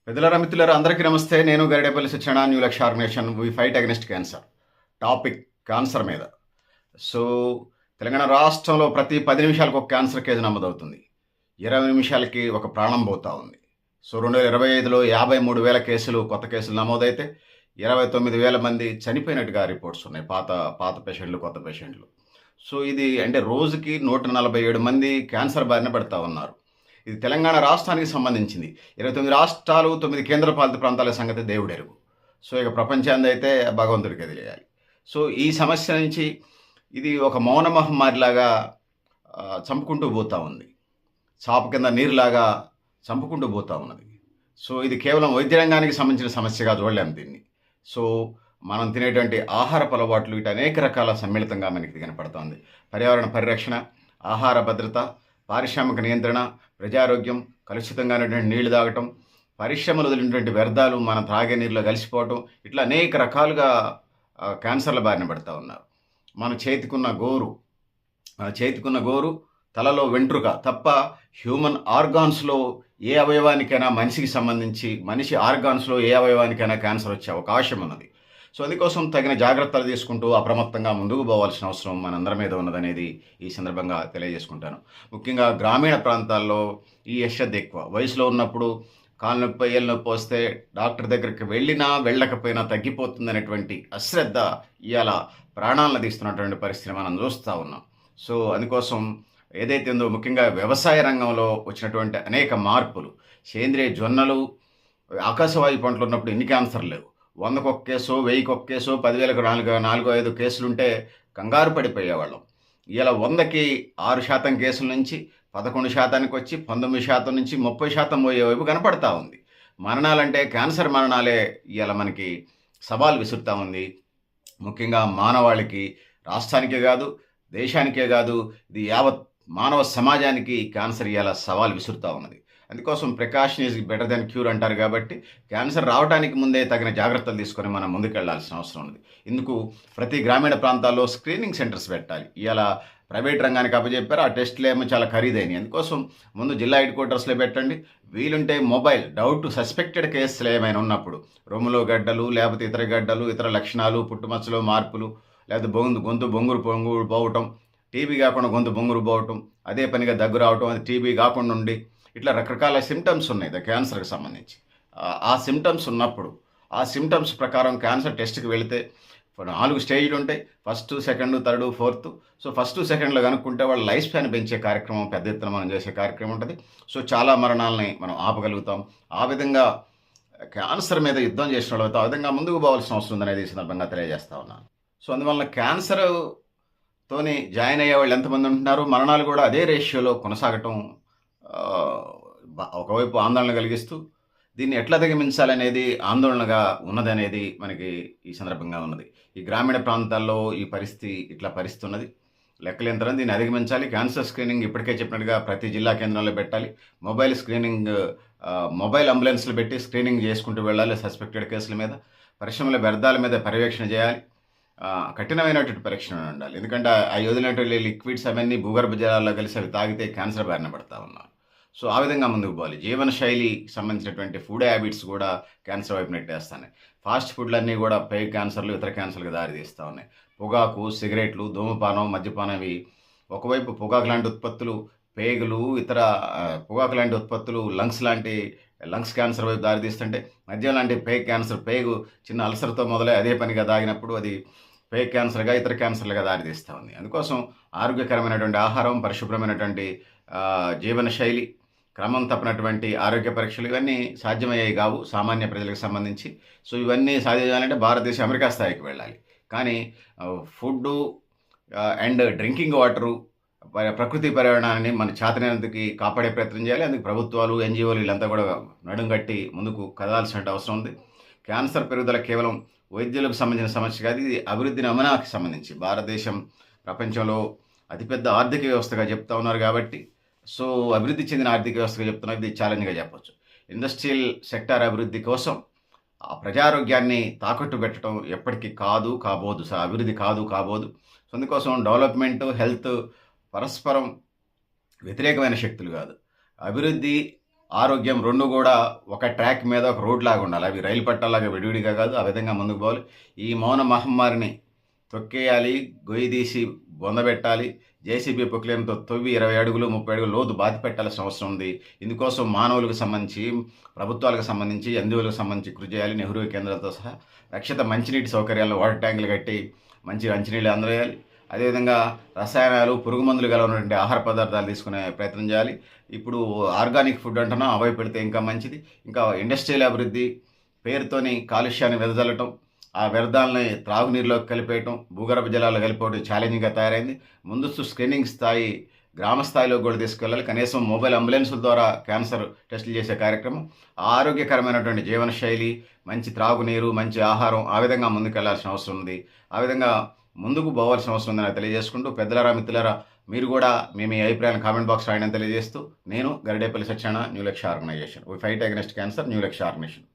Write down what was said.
పెద్దలారా మిత్రులారా అందరికీ నమస్తే. నేను Garidepalli Satyanarayana new Lakshya organisation we fight against cancer. Topic cancer మీద. సో తెలంగాణ రాష్ట్రంలో ప్రతి 10 నిమిషాలకు ఒక క్యాన్సర్ కేసు నమోదవుతుంది. 20 నిమిషాలకి ఒక ప్రాణం పోతా ఉంది. సో 2025లో 53,000 కేసులు కొత్త కేసులు నమోదైతే 29,000 మంది చనిపోయినట్టుగా రిపోర్ట్స్ ఉన్నాయి. పాత పేషెంట్లు, కొత్త పేషెంట్లు. సో ఇది అంటే రోజుకి 147 మంది క్యాన్సర్ బారిన పడతా ఉన్నారు. ఇది తెలంగాణ రాష్ట్రానికి సంబంధించింది. 29 రాష్ట్రాలు, 9 కేంద్రపాలిత ప్రాంతాల సంగతి దేవుడెరుగు. సో ఇక ప్రపంచాన్ని అయితే భగవంతుడికి తెలియాలి. సో ఈ సమస్య నుంచి ఇది ఒక మౌన మహమ్మారిలాగా చంపుకుంటూ పోతూ ఉంది. చాప కింద నీరులాగా చంపుకుంటూ పోతూ ఉన్నది. సో ఇది కేవలం వైద్య రంగానికి సంబంధించిన సమస్యగా చూడలేము దీన్ని. సో మనం తినేటువంటి ఆహారపు అలవాట్లు ఇటు అనేక రకాల సమ్మిళితంగా మనకి కనపడుతోంది. పర్యావరణ పరిరక్షణ, ఆహార భద్రత, పారిశ్రామిక నియంత్రణ, ప్రజారోగ్యం, కలుషితంగా ఉన్నటువంటి నీళ్లు తాగటం, పరిశ్రమలు వదిలినటువంటి వ్యర్థాలు మన త్రాగే నీరులో కలిసిపోవటం, ఇట్లా అనేక రకాలుగా క్యాన్సర్ల బారిన పడుతూ ఉన్నారు. మన చేతికున్న గోరు తలలో వెంట్రుక తప్ప హ్యూమన్ ఆర్గాన్స్లో ఏ అవయవానికైనా మనిషి ఆర్గాన్స్లో ఏ అవయవానికైనా క్యాన్సర్ వచ్చే అవకాశం ఉన్నది. సో అందుకోసం తగిన జాగ్రత్తలు తీసుకుంటూ అప్రమత్తంగా ముందుకు పోవాల్సిన అవసరం మనందరి మీద ఉన్నదనేది ఈ సందర్భంగా తెలియజేసుకుంటాను. ముఖ్యంగా గ్రామీణ ప్రాంతాల్లో ఈ యశ్రద్ధ ఎక్కువ. వయసులో ఉన్నప్పుడు కాలు నొప్పి, ఏళ్ళ నొప్పి వస్తే డాక్టర్ దగ్గరికి వెళ్ళకపోయినా తగ్గిపోతుందనేటువంటి అశ్రద్ధ ఇవాళ ప్రాణాలను తీస్తున్నటువంటి పరిస్థితిని మనం చూస్తూ ఉన్నాం. సో అందుకోసం ఏదైతే ఉందో ముఖ్యంగా వ్యవసాయ రంగంలో వచ్చినటువంటి అనేక మార్పులు, సేంద్రియ జొన్నలు, ఆకాశవాయు పంటలు ఉన్నప్పుడు ఎన్ని క్యాన్సర్ లేవు. 100కు 1 కేసో, 1000కి 1 కేసో, 10,000కు 4-5 కేసులుంటే కంగారు పడిపోయేవాళ్ళం. ఇలా 100కి 6% కేసుల నుంచి 11% వచ్చి 19% నుంచి 30% పోయే వైపు కనపడతా ఉంది. మరణాలంటే క్యాన్సర్ మరణాలే ఇలా మనకి సవాల్ విసురుతూ ఉంది. ముఖ్యంగా మానవాళికి, రాష్ట్రానికే కాదు, దేశానికే కాదు, ఇది యావత్ మానవ సమాజానికి క్యాన్సర్ ఇలా సవాల్ విసురుతూ ఉన్నది. అందుకోసం precaution is better than cure అంటారు. కాబట్టి క్యాన్సర్ రావడానికి ముందే తగిన జాగ్రత్తలు తీసుకొని మనం ముందుకెళ్లాల్సిన అవసరం ఉంది. ఇందుకు ప్రతి గ్రామీణ ప్రాంతాల్లో స్క్రీనింగ్ సెంటర్స్ పెట్టాలి. ఇలా ప్రైవేట్ రంగానికి అప్పచెప్పారు. ఆ టెస్టులు ఏమో చాలా ఖరీదైనవి. అందుకోసం ముందు జిల్లా హెడ్ క్వార్టర్స్లో పెట్టండి. వీలుంటే మొబైల్ సస్పెక్టెడ్ కేసులు ఏమైనా ఉన్నప్పుడు, రొమ్ములో గడ్డలు, లేకపోతే ఇతర గడ్డలు, ఇతర లక్షణాలు, పుట్టుమచ్చలో మార్పులు, లేకపోతే గొంతు బొంగురు పోవటం, టీబీ కాకుండా గొంతు బొంగురు పోవటం, అదే పనిగా దగ్గు రావటం, అది టీబీ కాకుండా ఉండి, ఇట్లా రకరకాల సిమ్టమ్స్ ఉన్నాయి క్యాన్సర్కి సంబంధించి. ఆ సిమ్టమ్స్ ఉన్నప్పుడు ఆ సిమ్టమ్స్ ప్రకారం క్యాన్సర్ టెస్ట్కి వెళితే 4 స్టేజ్లు ఉంటాయి. 1st, 2nd, 3rd, 4th. So 1st, 2nd కనుక్కుంటే వాళ్ళ లైఫ్ స్పాన్ పెంచే కార్యక్రమం పెద్ద ఎత్తున మనం చేసే కార్యక్రమం ఉంటుంది. సో చాలా మరణాలని మనం ఆపగలుగుతాం. ఆ విధంగా క్యాన్సర్ మీద యుద్ధం చేసిన వాళ్ళతో ఆ విధంగా ముందుకు పోవాల్సిన అవసరం ఉందనేది ఈ సందర్భంగా తెలియజేస్తా ఉన్నాను. సో అందువల్ల క్యాన్సర్తోని జాయిన్ అయ్యే వాళ్ళు ఎంతమంది ఉంటున్నారు, మరణాలు కూడా అదే రేషియోలో కొనసాగటం ఒకవైపు ఆందోళన కలిగిస్తూ దీన్ని ఎట్లా అధిగమించాలనేది ఆందోళనగా ఉన్నదనేది మనకి ఈ సందర్భంగా ఉన్నది. ఈ గ్రామీణ ప్రాంతాల్లో ఈ పరిస్థితి ఉన్నది. లెక్కలేంతరం దీన్ని అధిగమించాలి. క్యాన్సర్ స్క్రీనింగ్ ఇప్పటికే చెప్పినట్టుగా ప్రతి జిల్లా కేంద్రంలో పెట్టాలి. మొబైల్ అంబులెన్స్లు పెట్టి స్క్రీనింగ్ చేసుకుంటూ వెళ్ళాలి. సస్పెక్టెడ్ కేసుల మీద, పరిశ్రమల వ్యర్థాల మీద పర్యవేక్షణ చేయాలి. కఠినమైనటువంటి పరీక్షణ ఉండాలి. ఎందుకంటే అవి వదిలినటువంటి లిక్విడ్స్ అవన్నీ భూగర్భ జలాల్లో కలిసి అవి తాగితే క్యాన్సర్ బారిన పడతా ఉన్నారు. సో ఆ విధంగా ముందుకు పోవాలి. జీవన శైలికి సంబంధించినటువంటి ఫుడ్ హ్యాబిట్స్ కూడా క్యాన్సర్ వైపు నెట్టేస్తున్నాయి. ఫాస్ట్ ఫుడ్లన్నీ కూడా పేగు క్యాన్సర్లు, ఇతర క్యాన్సర్లకు దారితీస్తూ ఉన్నాయి. పొగాకు, సిగరెట్లు, ధూమపానం, మద్యపానం, ఇవి ఒకవైపు పొగాకు లాంటి ఉత్పత్తులు పేగులు, ఇతర పొగాకు లాంటి ఉత్పత్తులు లంగ్స్ క్యాన్సర్ వైపు దారితీస్తుంటే, మద్యం లాంటి పేగు క్యాన్సర్, పేగు చిన్న అల్సర్తో మొదలై అదే పనిగా తాగినప్పుడు అది పేగు క్యాన్సర్గా, ఇతర క్యాన్సర్లుగా దారితీస్తూ ఉంది. అందుకోసం ఆరోగ్యకరమైనటువంటి ఆహారం, పరిశుభ్రమైనటువంటి జీవన శైలి, క్రమం తప్పినటువంటి ఆరోగ్య పరీక్షలు ఇవన్నీ సాధ్యమయ్యేవి కావు సామాన్య ప్రజలకు సంబంధించి. సో ఇవన్నీ సాధ్యమయ్యాలంటే భారతదేశం అమెరికా స్థాయికి వెళ్ళాలి. కానీ ఫుడ్డు అండ్ డ్రింకింగ్ వాటరు, ప్రకృతి పర్యావరణాన్ని మన చేతనైనంతకి కాపాడే ప్రయత్నం చేయాలి. అందుకు ప్రభుత్వాలు, ఎన్జిఓలు వీళ్ళంతా కూడా నడుం కట్టి ముందుకు కదలాల్సిన అవసరం ఉంది. క్యాన్సర్ పెరుగుదల కేవలం వైద్యులకు సంబంధించిన సమస్య కాదు, ఇది అభివృద్ధి నమూనాకి సంబంధించి. భారతదేశం ప్రపంచంలో అతిపెద్ద ఆర్థిక వ్యవస్థగా చెప్తా ఉన్నారు. కాబట్టి సో అభివృద్ధి చెందిన ఆర్థిక వ్యవస్థగా చెప్తున్నారు. ఇది ఛాలెంజ్గా చెప్పొచ్చు. ఇండస్ట్రియల్ సెక్టార్ అభివృద్ధి కోసం ఆ ప్రజారోగ్యాన్ని తాకట్టు పెట్టడం ఎప్పటికీ కాబోదు. అభివృద్ధి కాబోదు. సో అందుకోసం డెవలప్మెంట్, హెల్త్ పరస్పరం వ్యతిరేకమైన శక్తులు కాదు. అభివృద్ధి ఆరోగ్యం 2 కూడా ఒక ట్రాక్ మీద ఒక రోడ్ లాగా ఉండాలి. అవి రైలు పట్టాల్లాగా విడివిడిగా కాదు. ఆ విధంగా ముందుకు పోవాలి. ఈ మౌన మహమ్మారిని తొక్కేయాలి, గొయ్యి తీసి బొందబెట్టాలి. జేసీబీ పొక్లేన్‌తో తవ్వి 20 అడుగులు, 30 అడుగులు లోతు బాతి పెట్టాల్సిన అవసరం ఉంది. ఇందుకోసం మానవులకు సంబంధించి, ప్రభుత్వాలకు సంబంధించి, ఎన్‌జీఓలకు సంబంధించి కృషి చేయాలి. నెహ్రూ కేంద్రాలతో సహా రక్షిత మంచినీటి సౌకర్యాలను వాటర్ ట్యాంకులు కట్టి మంచి మంచినీళ్ళు అందజేయాలి. అదేవిధంగా రసాయనాలు, పురుగు మందులు గల ఉన్నటువంటి ఆహార పదార్థాలు తీసుకునే ప్రయత్నం చేయాలి. ఇప్పుడు ఆర్గానిక్ ఫుడ్ అంటున్నాం, అవి పెడితే ఇంకా మంచిది. ఇంకా ఇండస్ట్రియల్ అభివృద్ధి పేరుతోని కాలుష్యాన్ని వెదజల్లటం, ఆ వ్యర్థాలని త్రాగునీరులోకి కలిపేయటం, భూగర్భ జలాలు కలిపేయడం ఛాలెంజింగ్గా తయారైంది. ముందస్తు స్క్రీనింగ్ స్థాయి గ్రామ స్థాయిలో కూడా తీసుకెళ్ళాలి. కనీసం మొబైల్ అంబులెన్సుల ద్వారా క్యాన్సర్ టెస్టులు చేసే కార్యక్రమం, ఆరోగ్యకరమైనటువంటి జీవనశైలి, మంచి త్రాగునీరు, మంచి ఆహారం, ఆ విధంగా ముందుకెళ్లాల్సిన అవసరం ఉంది. ఆ విధంగా ముందుకు పోవాల్సిన అవసరం ఉందని నాకు తెలియజేసుకుంటూ, పెద్దలారా, మిత్రులారా, మీరు కూడా మీ అభిప్రాయాలను కామెంట్ బాక్స్ రాయడం తెలియజేస్తూ, నేను Garidepalli Satyanarayana, new Lakshya organisation. We fight against cancer, new Lakshya organisation.